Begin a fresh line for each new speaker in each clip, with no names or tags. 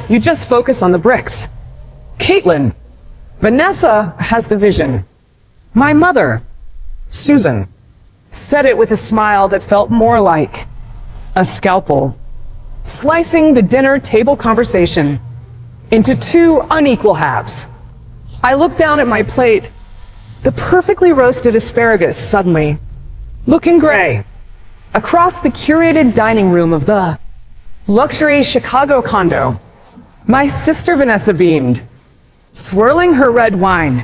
You just focus on the bricks. Caitlin. Vanessa has the vision. My mother, Susan, said it with a smile that felt more like a scalpel, slicing the dinner table conversation into two unequal halves. I looked down at my plate, the perfectly roasted asparagus suddenly looking gray, across the curated dining room of the luxury Chicago condo. My sister Vanessa beamed, swirling her red wine.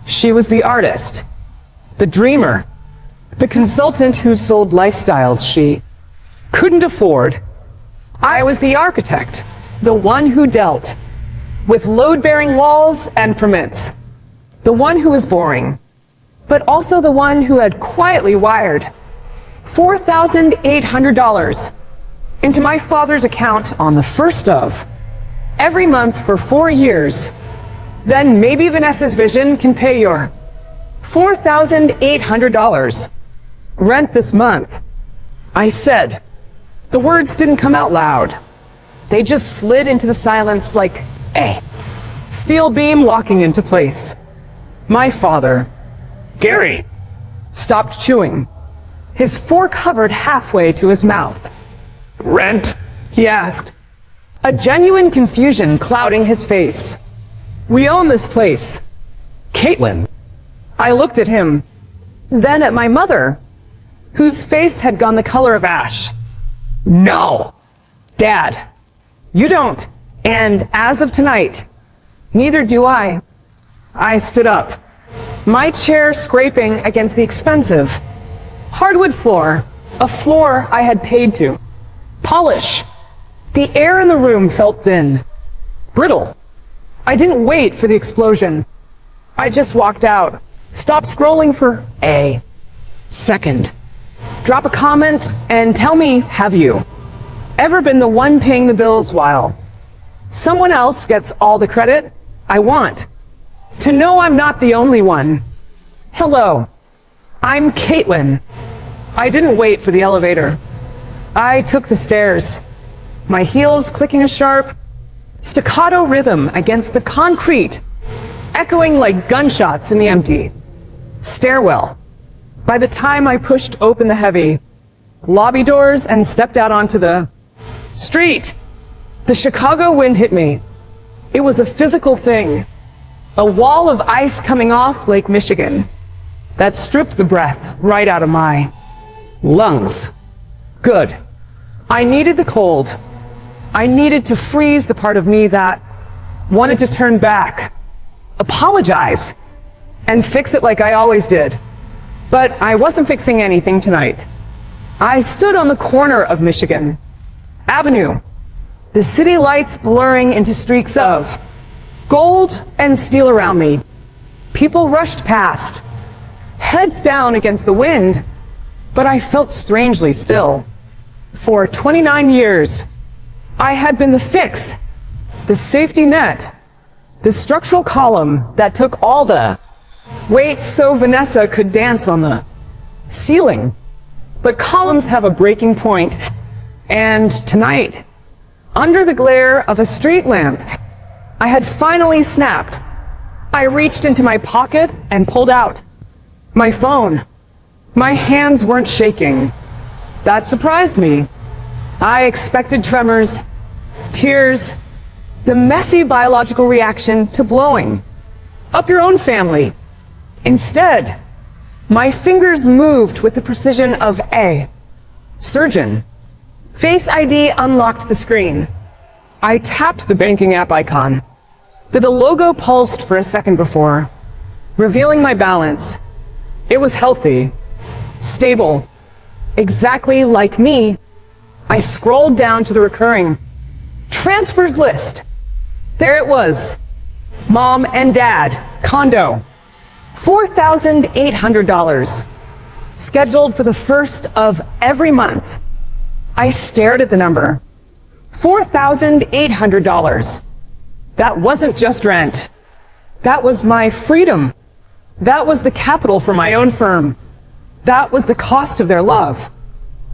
She was the artist, the dreamer, the consultant who sold lifestyles she couldn't afford. I was the architect, the one who dealt with load-bearing walls and permits, the one who was boring, but also the one who had quietly wired $4,800 into my father's account on the first of every month for 4 years. Then maybe Vanessa's vision can pay your $4,800 rent this month. I said. The words didn't come out loud. They just slid into the silence like a steel beam locking into place. My father, Gary, stopped chewing, his fork hovered halfway to his mouth. Rent? He asked, a genuine confusion clouding his face. We own this place. Caitlin. I looked at him, then at my mother, whose face had gone the color of ash. No. Dad, you don't. And as of tonight, neither do I. I stood up, my chair scraping against the expensive hardwood floor, a floor I had paid to polish. The air in the room felt thin, brittle. I didn't wait for the explosion. I just walked out, stopped scrolling for a second. Drop a comment and tell me, have you ever been the one paying the bills while someone else gets all the credit? I want to know I'm not the only one. Hello, I'm Caitlin. I didn't wait for the elevator. I took the stairs, my heels clicking a sharp, staccato rhythm against the concrete, echoing like gunshots in the empty stairwell. By the time I pushed open the heavy lobby doors and stepped out onto the street, the Chicago wind hit me. It was a physical thing, a wall of ice coming off Lake Michigan that stripped the breath right out of my lungs. Good. I needed the cold. I needed to freeze the part of me that wanted to turn back, apologize, and fix it like I always did. But I wasn't fixing anything tonight. I stood on the corner of Michigan Avenue, the city lights blurring into streaks of gold and steel around me. People rushed past, heads down against the wind, but I felt strangely still. For 29 years, I had been the fix, the safety net, the structural column that took all the weight so Vanessa could dance on the ceiling. But columns have a breaking point, and tonight, under the glare of a street lamp, I had finally snapped. I reached into my pocket and pulled out my phone. My hands weren't shaking. That surprised me. I expected tremors, tears, the messy biological reaction to blowing up your own family. Instead, my fingers moved with the precision of a surgeon. Face ID unlocked the screen. I tapped the banking app icon. The logo pulsed for a second before, revealing my balance. It was healthy, stable, exactly like me. I scrolled down to the recurring transfers list. There it was. Mom and Dad, condo, $4,800, scheduled for the first of every month. I stared at the number. $4,800. That wasn't just rent. That was my freedom. That was the capital for my own firm. That was the cost of their love.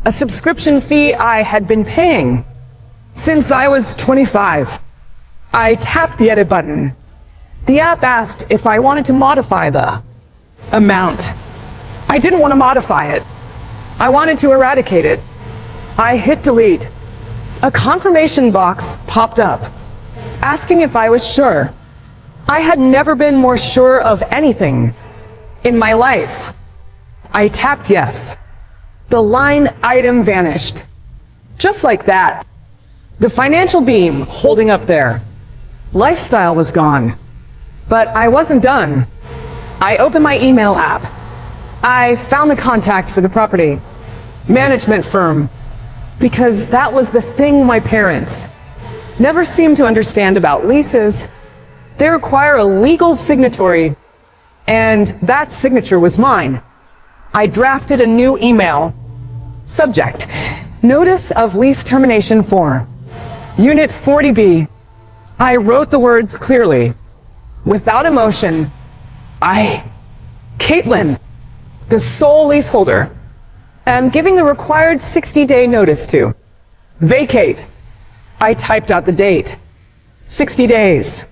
A subscription fee I had been paying since I was 25. I tapped the edit button. The app asked if I wanted to modify the amount. I didn't want to modify it. I wanted to eradicate it. I hit delete. A confirmation box popped up, asking if I was sure. I had never been more sure of anything in my life. I tapped yes. The line item vanished. Just like that. The financial beam holding up there. Lifestyle was gone. But I wasn't done. I opened my email app. I found the contact for the property management firm, because that was the thing my parents never seemed to understand about leases. They require a legal signatory, and that signature was mine. I drafted a new email. Subject: Notice of Lease Termination for Unit 40B. I wrote the words clearly, without emotion. Caitlin, the sole leaseholder, am giving the required 60-day notice to vacate. I typed out the date. 60 days.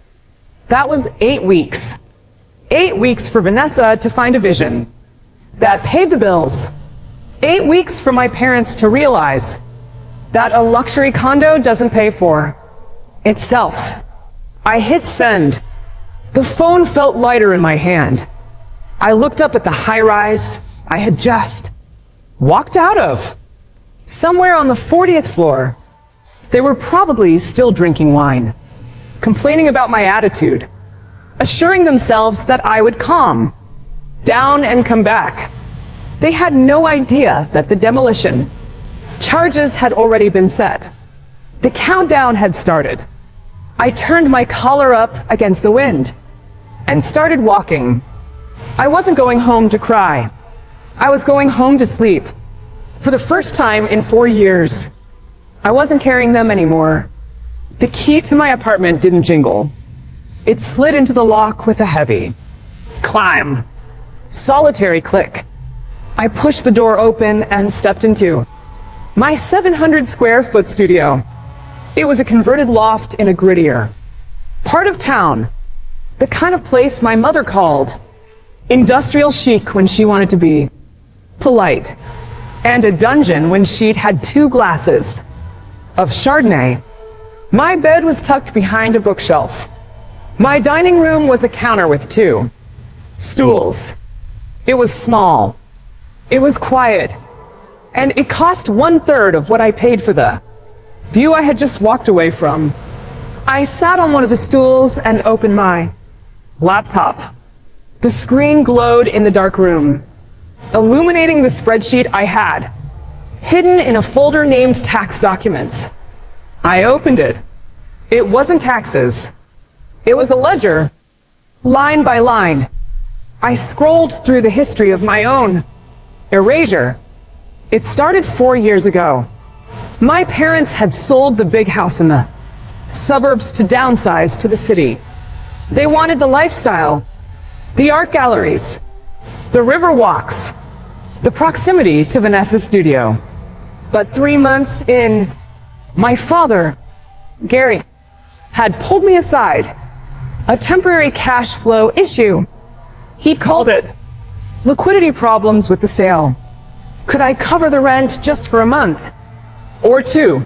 That was 8 weeks. 8 weeks for Vanessa to find a vision that paid the bills. 8 weeks for my parents to realize that a luxury condo doesn't pay for itself. I hit send. The phone felt lighter in my hand. I looked up at the high-rise I had just walked out of. Somewhere on the 40th floor, they were probably still drinking wine, complaining about my attitude, assuring themselves that I would calm down and come back. They had no idea that the demolition charges had already been set. The countdown had started. I turned my collar up against the wind and started walking. I wasn't going home to cry. I was going home to sleep. For the first time in 4 years, I wasn't carrying them anymore. The key to my apartment didn't jingle. It slid into the lock with a heavy climb. Solitary click. I pushed the door open and stepped into my 700 square foot studio. It was a converted loft in a grittier part of town. The kind of place my mother called industrial chic when she wanted to be polite, and a dungeon when she'd had 2 glasses of Chardonnay. My bed was tucked behind a bookshelf. My dining room was a counter with 2 stools. It was small. It was quiet. And it cost 1/3 of what I paid for the view I had just walked away from. I sat on one of the stools and opened my laptop. The screen glowed in the dark room, illuminating the spreadsheet I had hidden in a folder named Tax Documents. I opened it. It wasn't taxes. It was a ledger, line by line. I scrolled through the history of my own erasure. It started 4 years ago. My parents had sold the big house in the suburbs to downsize to the city. They wanted the lifestyle, the art galleries, the river walks, the proximity to Vanessa's studio. But 3 months in, my father, Gary, had pulled me aside. A temporary cash flow issue. He called it liquidity problems with the sale. Could I cover the rent just for a month or 2?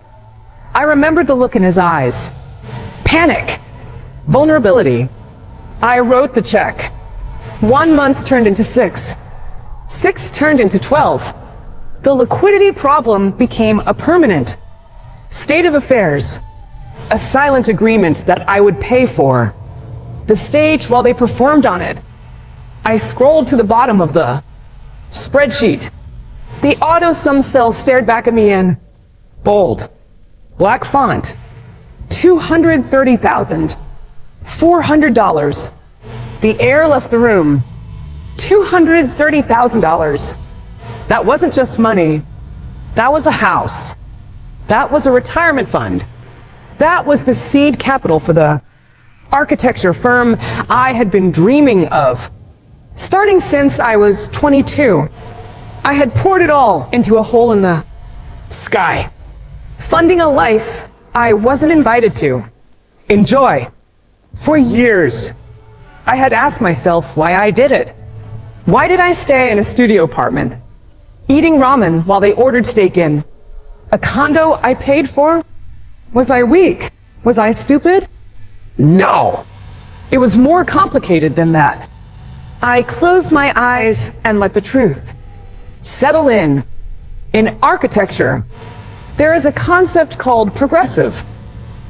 I remembered the look in his eyes. Panic. Vulnerability. I wrote the check. 1 month turned into 6. 6 turned into 12. The liquidity problem became a permanent state of affairs. A silent agreement that I would pay for the stage while they performed on it. I scrolled to the bottom of the spreadsheet. The auto sum cell stared back at me in bold, black font. $230,400. The air left the room. $230,000. That wasn't just money. That was a house. That was a retirement fund. That was the seed capital for the architecture firm I had been dreaming of. Starting since I was 22, I had poured it all into a hole in the sky, funding a life I wasn't invited to. Enjoy. For years, I had asked myself why I did it. Why did I stay in a studio apartment, eating ramen while they ordered steak in a condo I paid for? Was I weak? Was I stupid? No. It was more complicated than that. I closed my eyes and let the truth settle in. In architecture, there is a concept called progressive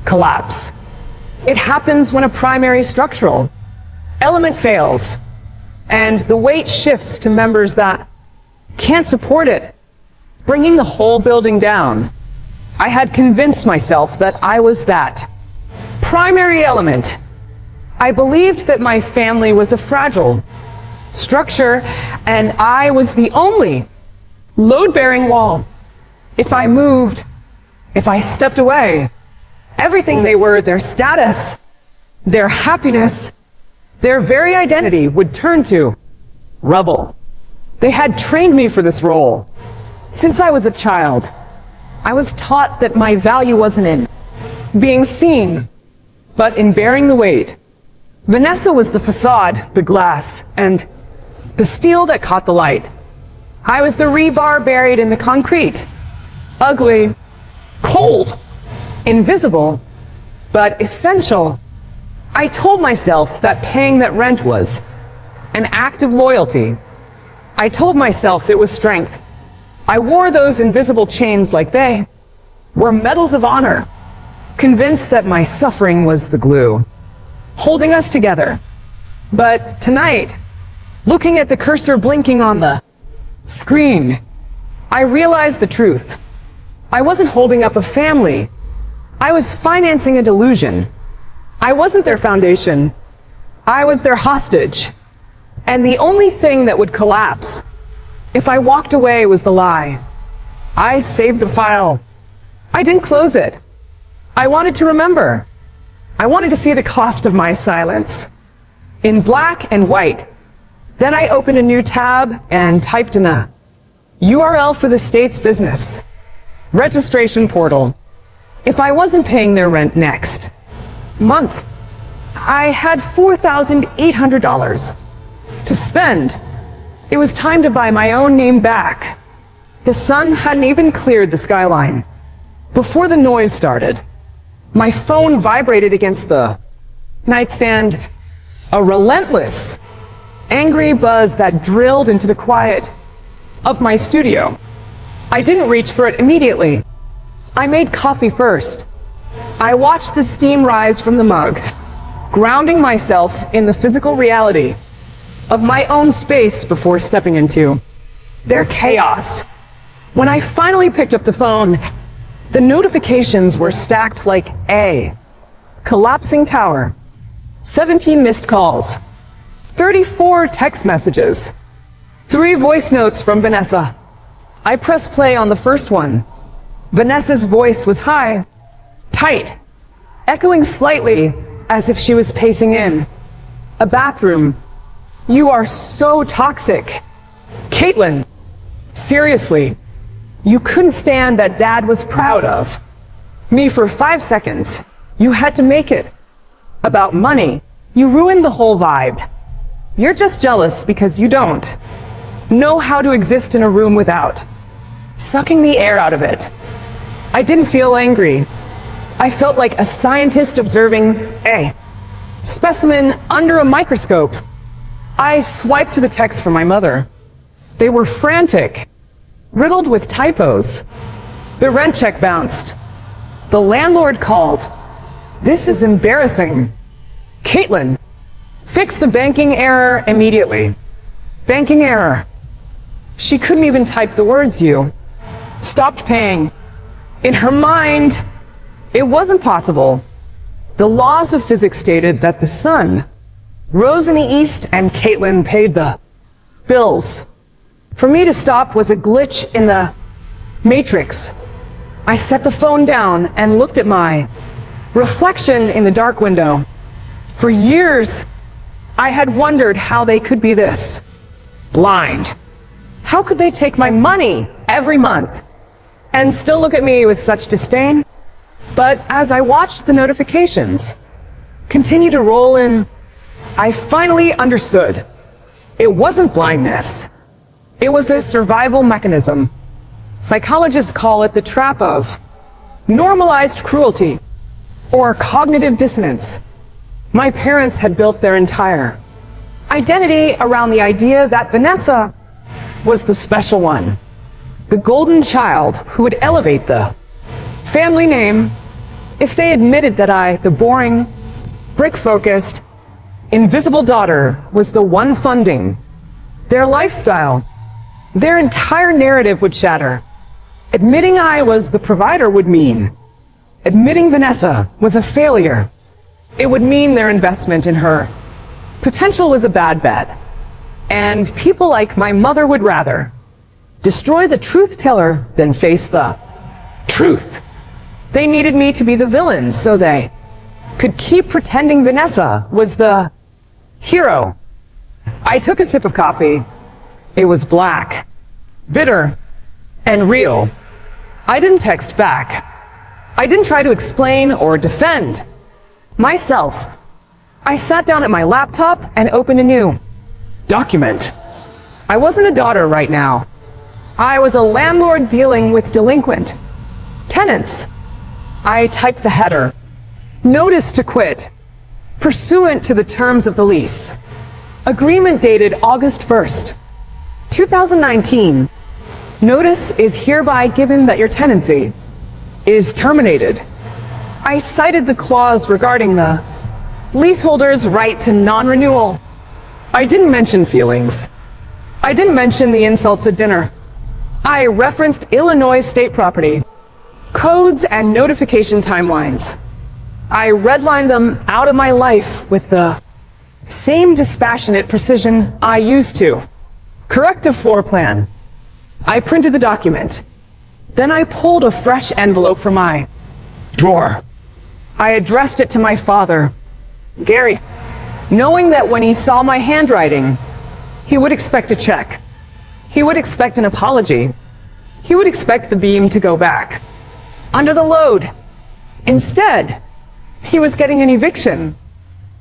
collapse. It happens when a primary structural element fails, and the weight shifts to members that can't support it, bringing the whole building down. I had convinced myself that I was that primary element. I believed that my family was a fragile structure, and I was the only load-bearing wall. If I moved, if I stepped away, everything they were, their status, their happiness, their very identity would turn to rubble. They had trained me for this role. Since I was a child, I was taught that my value wasn't in being seen, but in bearing the weight. Vanessa was the facade, the glass, and the steel that caught the light. I was the rebar buried in the concrete. Ugly, cold, invisible, but essential. I told myself that paying that rent was an act of loyalty. I told myself it was strength. I wore those invisible chains like they were medals of honor, convinced that my suffering was the glue holding us together. But tonight, looking at the cursor blinking on the screen, I realized the truth. I wasn't holding up a family. I was financing a delusion. I wasn't their foundation. I was their hostage. And the only thing that would collapse if I walked away was the lie. I saved the file. I didn't close it. I wanted to remember. I wanted to see the cost of my silence in black and white. Then I opened a new tab and typed in a URL for the state's business registration portal. If I wasn't paying their rent next month, I had $4,800 to spend. It was time to buy my own name back. The sun hadn't even cleared the skyline before the noise started. My phone vibrated against the nightstand, a relentless, angry buzz that drilled into the quiet of my studio. I didn't reach for it immediately. I made coffee first. I watched the steam rise from the mug, grounding myself in the physical reality of my own space before stepping into their chaos. When I finally picked up the phone, the notifications were stacked like a collapsing tower. 17 missed calls, 34 text messages, 3 voice notes from Vanessa. I pressed play on the first one. Vanessa's voice was high, tight, echoing slightly as if she was pacing in a bathroom. You are so toxic. Caitlin, seriously, you couldn't stand that Dad was proud of me for 5 seconds. You had to make it about money. You ruined the whole vibe. You're just jealous because you don't know how to exist in a room without sucking the air out of it. I didn't feel angry. I felt like a scientist observing a specimen under a microscope. I swiped to the texts from my mother. They were frantic, riddled with typos. The rent check bounced. The landlord called. This is embarrassing. Caitlin, fix the banking error immediately. Banking error. She couldn't even type the words you stopped paying. In her mind, it wasn't possible. The laws of physics stated that the sun rose in the east and Caitlin paid the bills. For me to stop was a glitch in the matrix. I set the phone down and looked at my reflection in the dark window. For years, I had wondered how they could be this blind. How could they take my money every month and still look at me with such disdain? But as I watched the notifications continue to roll in. I finally understood. It wasn't blindness. It was a survival mechanism. Psychologists call it the trap of normalized cruelty or cognitive dissonance. My parents had built their entire identity around the idea that Vanessa was the special one, the golden child who would elevate the family name if they admitted that I, the boring, brick-focused, invisible daughter, was the one funding their lifestyle. Their entire narrative would shatter. Admitting I was the provider would mean admitting Vanessa was a failure. It would mean their investment in her potential was a bad bet. And people like my mother would rather destroy the truth teller than face the truth. They needed me to be the villain so they could keep pretending Vanessa was the hero. I took a sip of coffee. It was black, bitter, and real. I didn't text back. I didn't try to explain or defend myself. I sat down at my laptop and opened a new document. I wasn't a daughter right now. I was a landlord dealing with delinquent tenants. I typed the header. Notice to quit, pursuant to the terms of the lease. Agreement dated August 1st, 2019. Notice is hereby given that your tenancy is terminated. I cited the clause regarding the leaseholder's right to non-renewal. I didn't mention feelings. I didn't mention the insults at dinner. I referenced Illinois state property, codes and notification timelines. I redlined them out of my life with the same dispassionate precision I used to correct a floor plan. I printed the document. Then I pulled a fresh envelope from my drawer. I addressed it to my father, Gary, knowing that when he saw my handwriting, he would expect a check. He would expect an apology. He would expect the beam to go back under the load. Instead, he was getting an eviction.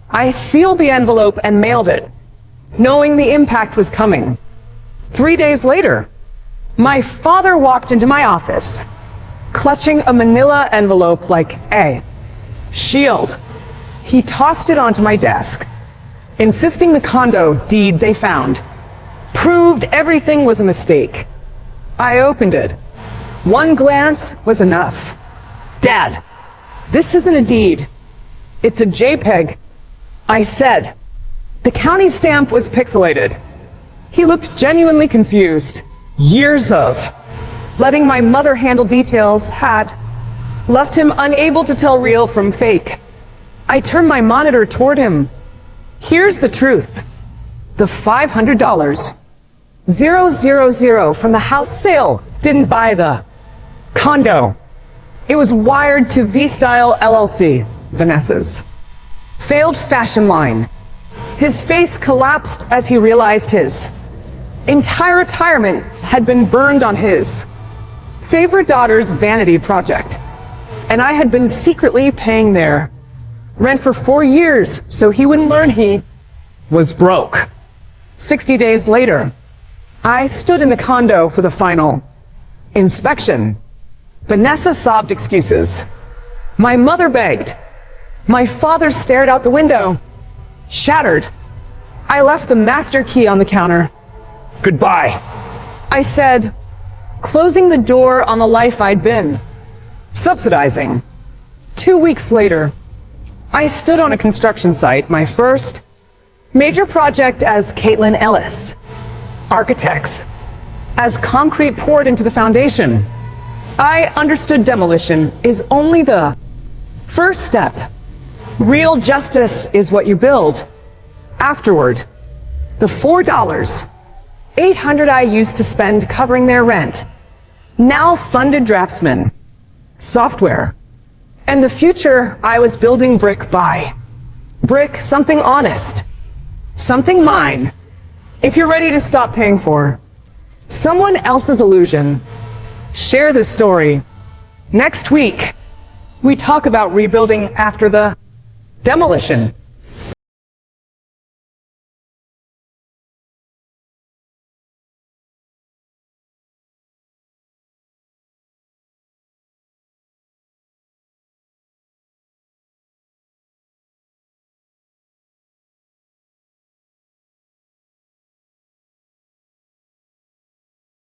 I sealed the envelope and mailed it, knowing the impact was coming. 3 days later, my father walked into my office, clutching a manila envelope like a shield. He tossed it onto my desk, insisting the condo deed they found proved everything was a mistake. I opened it. One glance was enough. Dad, this isn't a deed. It's a JPEG. I said. The county stamp was pixelated. He looked genuinely confused. Years of letting my mother handle details had left him unable to tell real from fake. I turned my monitor toward him. Here's the truth. The $500, 000 from the house sale didn't buy the condo. It was wired to V-Style LLC, Vanessa's failed fashion line. His face collapsed as he realized his entire retirement had been burned on his favorite daughter's vanity project. And I had been secretly paying their rent for 4 years so he wouldn't learn he was broke. 60 days later, I stood in the condo for the final inspection. Vanessa sobbed excuses. My mother begged. My father stared out the window, shattered. I left the master key on the counter. Goodbye, I said, closing the door on the life I'd been subsidizing. 2 weeks later, I stood on a construction site, my first major project as Caitlin Ellis, architects, as concrete poured into the foundation. I understood demolition is only the first step. Real justice is what you build. Afterward, the $4, $800 I used to spend covering their rent, now funded draftsmen, software, and the future I was building brick by brick, something honest, something mine. If you're ready to stop paying for someone else's illusion, share this story. Next week, we talk about rebuilding after the Demolition.